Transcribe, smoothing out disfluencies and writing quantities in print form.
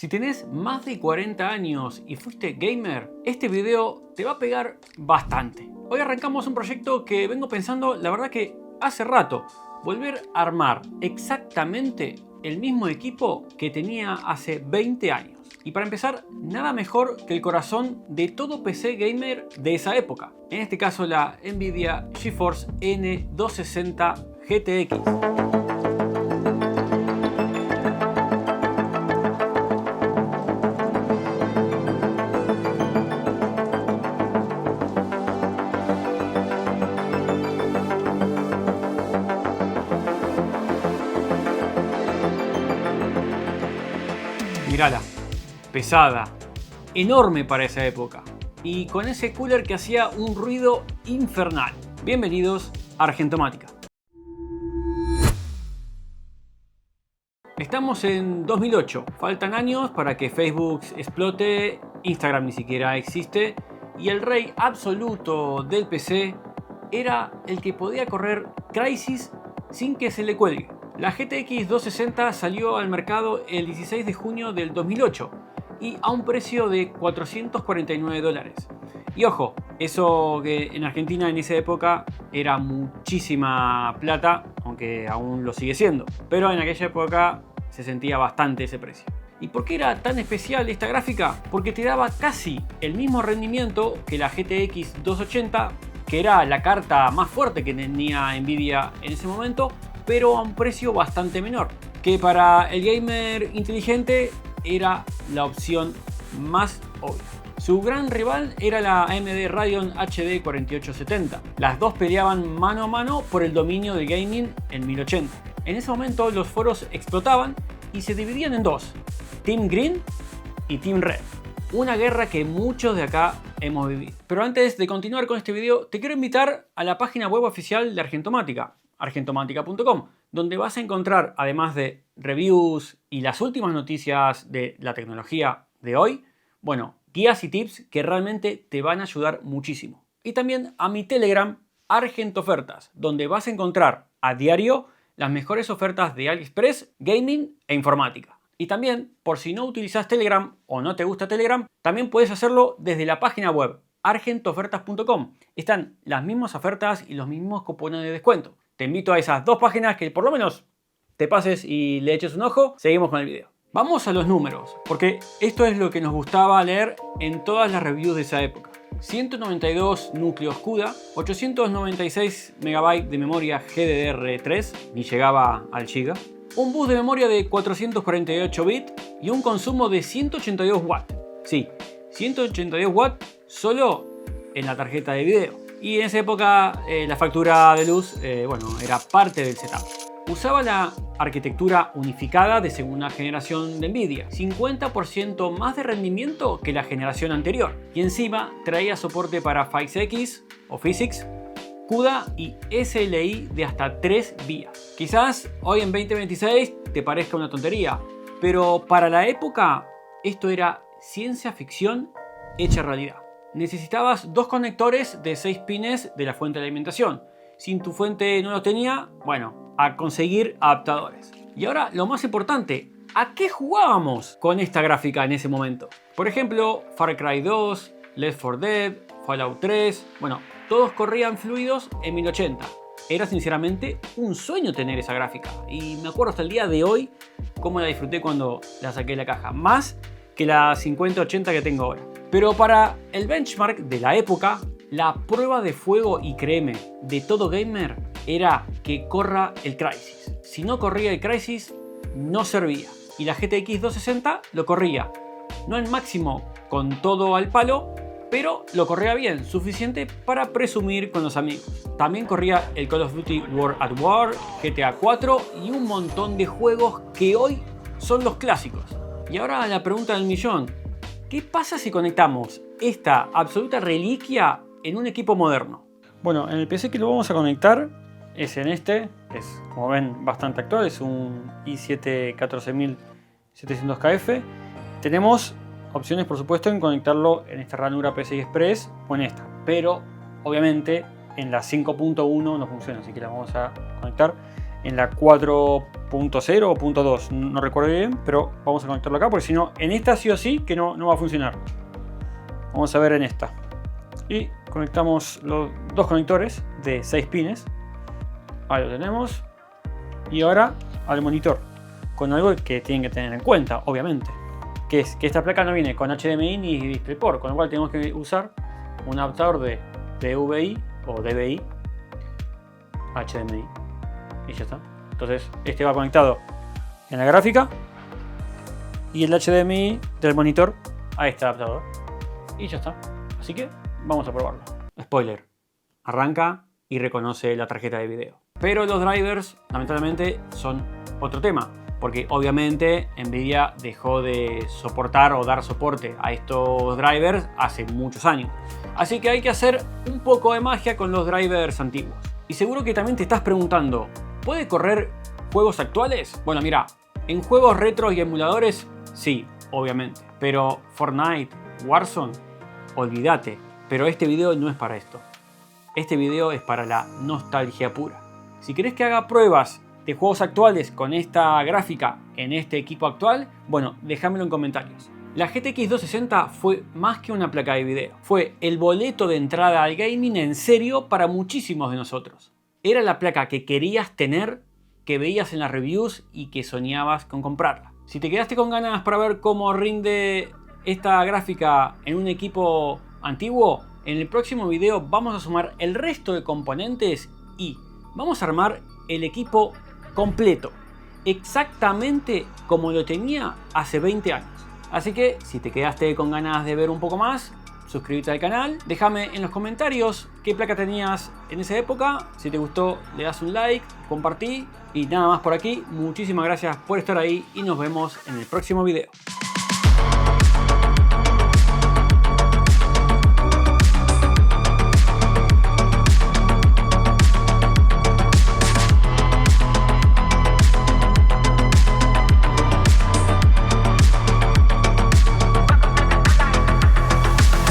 Si tenés más de 40 años y fuiste gamer, este video te va a pegar bastante. Hoy arrancamos un proyecto que vengo pensando, la verdad que hace rato, volver a armar exactamente el mismo equipo que tenía hace 20 años. Y para empezar, nada mejor que el corazón de todo PC gamer de esa época. En este caso la Nvidia GeForce N260 GTX. Mirala, pesada, enorme para esa época y con ese cooler que hacía un ruido infernal. Bienvenidos a Argentomática. Estamos en 2008, faltan años para que Facebook explote, Instagram ni siquiera existe y el rey absoluto del PC era el que podía correr Crysis sin que se le cuelgue. La GTX 260 salió al mercado el 16 de junio del 2008 y a un precio de $449. Y ojo, eso que en Argentina en esa época era muchísima plata, aunque aún lo sigue siendo. Pero en aquella época se sentía bastante ese precio. ¿Y por qué era tan especial esta gráfica? Porque te daba casi el mismo rendimiento que la GTX 280, que era la carta más fuerte que tenía Nvidia en ese momento, pero a un precio bastante menor, que para el gamer inteligente era la opción más obvia. Su gran rival era la AMD Radeon HD 4870. Las dos peleaban mano a mano por el dominio del gaming en 1080. En ese momento los foros explotaban y se dividían en dos, Team Green y Team Red. Una guerra que muchos de acá hemos vivido. Pero antes de continuar con este video, te quiero invitar a la página web oficial de Argentomática, argentomática.com, donde vas a encontrar, además de reviews y las últimas noticias de la tecnología de hoy, bueno, guías y tips que realmente te van a ayudar muchísimo. Y también a mi Telegram, Argentofertas, donde vas a encontrar a diario las mejores ofertas de AliExpress, gaming e informática. Y también, por si no utilizas Telegram o no te gusta Telegram, también puedes hacerlo desde la página web argentofertas.com. Están las mismas ofertas y los mismos cupones de descuento. Te invito a esas dos páginas que por lo menos te pases y le eches un ojo. Seguimos con el video. Vamos a los números, porque esto es lo que nos gustaba leer en todas las reviews de esa época. 192 núcleos CUDA, 896 MB de memoria GDDR3, ni llegaba al giga, un bus de memoria de 448 bits y un consumo de 182 watts. Sí, 182 watts solo en la tarjeta de video. Y en esa época la factura de luz era parte del setup. Usaba la arquitectura unificada de segunda generación de Nvidia, 50% más de rendimiento que la generación anterior. Y encima traía soporte para PhysX o Physics, CUDA y SLI de hasta 3 vías. Quizás hoy en 2026 te parezca una tontería, pero para la época esto era ciencia ficción hecha realidad. Necesitabas dos conectores de 6 pines de la fuente de alimentación. Si tu fuente no lo tenía, bueno, a conseguir adaptadores. Y ahora lo más importante, ¿a qué jugábamos con esta gráfica en ese momento? Por ejemplo, Far Cry 2, Left 4 Dead, Fallout 3, bueno, todos corrían fluidos en 1080. Era sinceramente un sueño tener esa gráfica. Y me acuerdo hasta el día de hoy cómo la disfruté cuando la saqué de la caja. Más que la 5080 que tengo ahora. Pero para el benchmark de la época, la prueba de fuego y créeme de todo gamer era que corra el Crysis. Si no corría el Crysis, no servía. Y la GTX 260 lo corría. No en máximo con todo al palo, pero lo corría bien, suficiente para presumir con los amigos. También corría el Call of Duty World at War, GTA 4 y un montón de juegos que hoy son los clásicos. Y ahora la pregunta del millón. ¿Qué pasa si conectamos esta absoluta reliquia en un equipo moderno? Bueno, en el PC que lo vamos a conectar es en este, es como ven bastante actual, es un i7 14700KF. Tenemos opciones por supuesto en conectarlo en esta ranura PCI Express o en esta, pero obviamente en la 5.1 no funciona, así que la vamos a conectar en la 4.0 o .2, no recuerdo bien, pero vamos a conectarlo acá porque si no, en esta sí o sí que no va a funcionar. Vamos a ver en esta. Y conectamos los dos conectores de 6 pines. Ahí lo tenemos. Y ahora al monitor, con algo que tienen que tener en cuenta, obviamente, que es que esta placa no viene con HDMI ni DisplayPort, con lo cual tenemos que usar un adaptador de DVI o DVI HDMI y ya está. Entonces este va conectado en la gráfica y el HDMI del monitor a este adaptador y ya está. Así que vamos a probarlo. Spoiler, arranca y reconoce la tarjeta de video. Pero los drivers, lamentablemente, son otro tema. Porque obviamente Nvidia dejó de soportar o dar soporte a estos drivers hace muchos años. Así que hay que hacer un poco de magia con los drivers antiguos. Y seguro que también te estás preguntando, ¿puede correr juegos actuales? Bueno, mira, en juegos retros y emuladores, sí, obviamente. Pero Fortnite, Warzone, olvídate. Pero este video no es para esto. Este video es para la nostalgia pura. Si querés que haga pruebas de juegos actuales con esta gráfica en este equipo actual, bueno, déjamelo en comentarios. La GTX 260 fue más que una placa de video. Fue el boleto de entrada al gaming en serio para muchísimos de nosotros. Era la placa que querías tener, que veías en las reviews y que soñabas con comprarla. Si te quedaste con ganas para ver cómo rinde esta gráfica en un equipo antiguo, en el próximo video vamos a sumar el resto de componentes y vamos a armar el equipo completo, exactamente como lo tenía hace 20 años. Así que si te quedaste con ganas de ver un poco más, suscríbete al canal, déjame en los comentarios qué placa tenías en esa época. Si te gustó, le das un like, compartí y nada más por aquí. Muchísimas gracias por estar ahí y nos vemos en el próximo video.